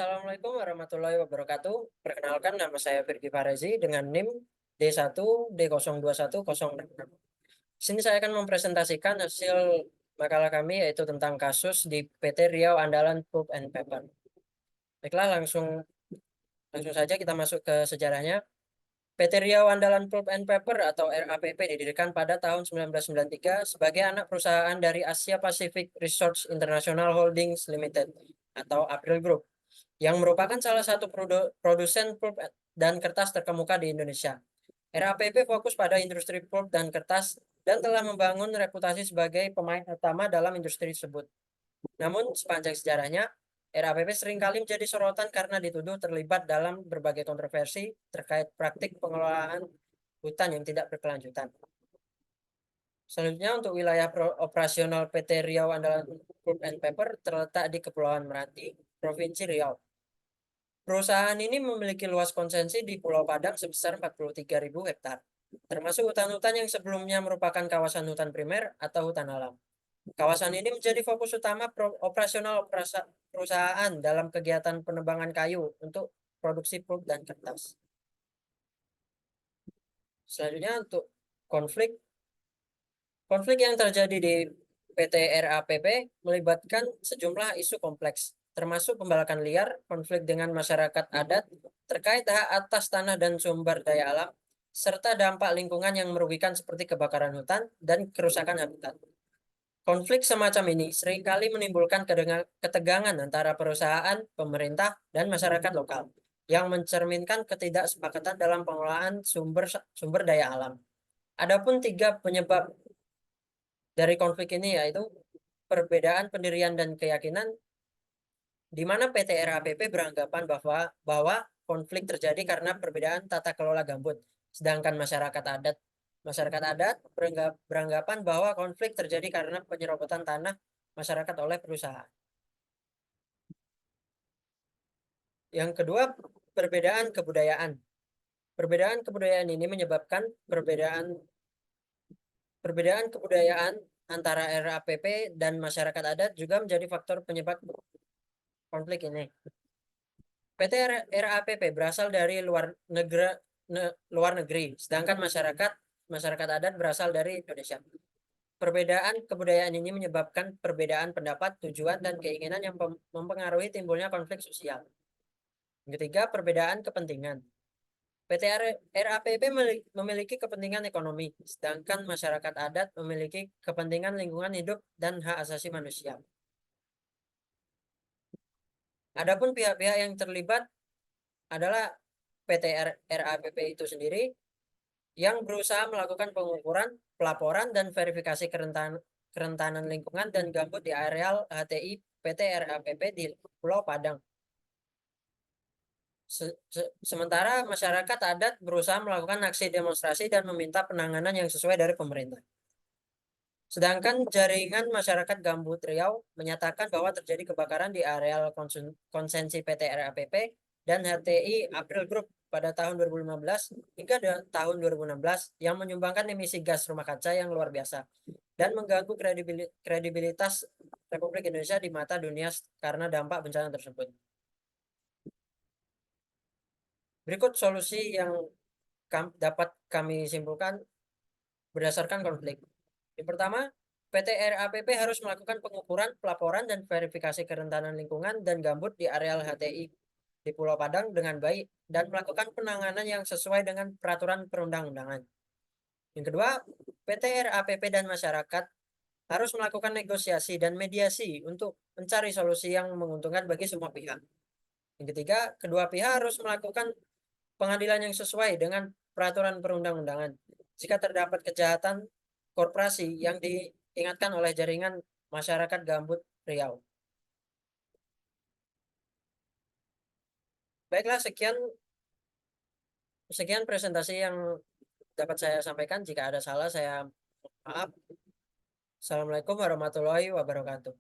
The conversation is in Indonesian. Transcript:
Assalamualaikum warahmatullahi wabarakatuh. Perkenalkan, nama saya Firgi Farezi dengan NIM D1D02106. Di sini saya akan mempresentasikan hasil makalah kami, yaitu tentang kasus di PT Riau Andalan Pulp and Paper. Baiklah, langsung langsung saja kita masuk ke sejarahnya. PT Riau Andalan Pulp and Paper atau RAPP didirikan pada tahun 1993 sebagai anak perusahaan dari Asia Pacific Research International Holdings Limited atau April Group, yang merupakan salah satu produsen pulp dan kertas terkemuka di Indonesia. RAPP fokus pada industri pulp dan kertas dan telah membangun reputasi sebagai pemain utama dalam industri tersebut. Namun, sepanjang sejarahnya, RAPP seringkali menjadi sorotan karena dituduh terlibat dalam berbagai kontroversi terkait praktik pengelolaan hutan yang tidak berkelanjutan. Selanjutnya, untuk wilayah operasional PT Riau Andalan Pulp and Paper terletak di Kepulauan Meranti, Provinsi Riau. Perusahaan ini memiliki luas konsesi di Pulau Padang sebesar 43.000 hektar, termasuk hutan-hutan yang sebelumnya merupakan kawasan hutan primer atau hutan alam. Kawasan ini menjadi fokus utama operasional perusahaan dalam kegiatan penebangan kayu untuk produksi pulp dan kertas. Selanjutnya, untuk konflik konflik yang terjadi di PT RAPP melibatkan sejumlah isu kompleks, termasuk pembalakan liar, konflik dengan masyarakat adat terkait hak atas tanah dan sumber daya alam, serta dampak lingkungan yang merugikan seperti kebakaran hutan dan kerusakan habitat. Konflik semacam ini seringkali menimbulkan ketegangan antara perusahaan, pemerintah, dan masyarakat lokal, yang mencerminkan ketidaksepakatan dalam pengelolaan sumber daya alam. Adapun tiga penyebab dari konflik ini, yaitu perbedaan pendirian dan keyakinan, di mana PT RAPP beranggapan bahwa konflik terjadi karena perbedaan tata kelola gambut, sedangkan masyarakat adat beranggapan bahwa konflik terjadi karena penyerobotan tanah masyarakat oleh perusahaan. Yang kedua, perbedaan kebudayaan. Perbedaan kebudayaan ini menyebabkan perbedaan kebudayaan antara RAPP dan masyarakat adat juga menjadi faktor penyebab konflik ini. PT RAPP berasal dari luar negeri, sedangkan masyarakat adat berasal dari Indonesia. Perbedaan kebudayaan ini menyebabkan perbedaan pendapat, tujuan, dan keinginan yang mempengaruhi timbulnya konflik sosial. Yang ketiga, perbedaan kepentingan. PT RAPP memiliki kepentingan ekonomi, sedangkan masyarakat adat memiliki kepentingan lingkungan hidup dan hak asasi manusia. Adapun pihak-pihak yang terlibat adalah PT RAPP itu sendiri, yang berusaha melakukan pengukuran, pelaporan, dan verifikasi kerentanan lingkungan dan gambut di areal HTI PT RAPP di Pulau Padang. Sementara masyarakat adat berusaha melakukan aksi demonstrasi dan meminta penanganan yang sesuai dari pemerintah. Sedangkan jaringan masyarakat gambut Riau menyatakan bahwa terjadi kebakaran di areal konsensi PT RAPP dan HTI April Group pada tahun 2015 hingga tahun 2016 yang menyumbangkan emisi gas rumah kaca yang luar biasa dan mengganggu kredibilitas Republik Indonesia di mata dunia karena dampak bencana tersebut. Berikut solusi yang dapat kami simpulkan berdasarkan konflik. Yang pertama, PT RAPP harus melakukan pengukuran, pelaporan, dan verifikasi kerentanan lingkungan dan gambut di areal HTI di Pulau Padang dengan baik dan melakukan penanganan yang sesuai dengan peraturan perundang-undangan. Yang kedua, PT RAPP dan masyarakat harus melakukan negosiasi dan mediasi untuk mencari solusi yang menguntungkan bagi semua pihak. Yang ketiga, kedua pihak harus melakukan pengadilan yang sesuai dengan peraturan perundang-undangan. Jika terdapat kejahatan korporasi yang diingatkan oleh jaringan masyarakat gambut Riau. Baiklah, sekian presentasi yang dapat saya sampaikan. Jika ada salah, saya maaf. Assalamualaikum warahmatullahi wabarakatuh.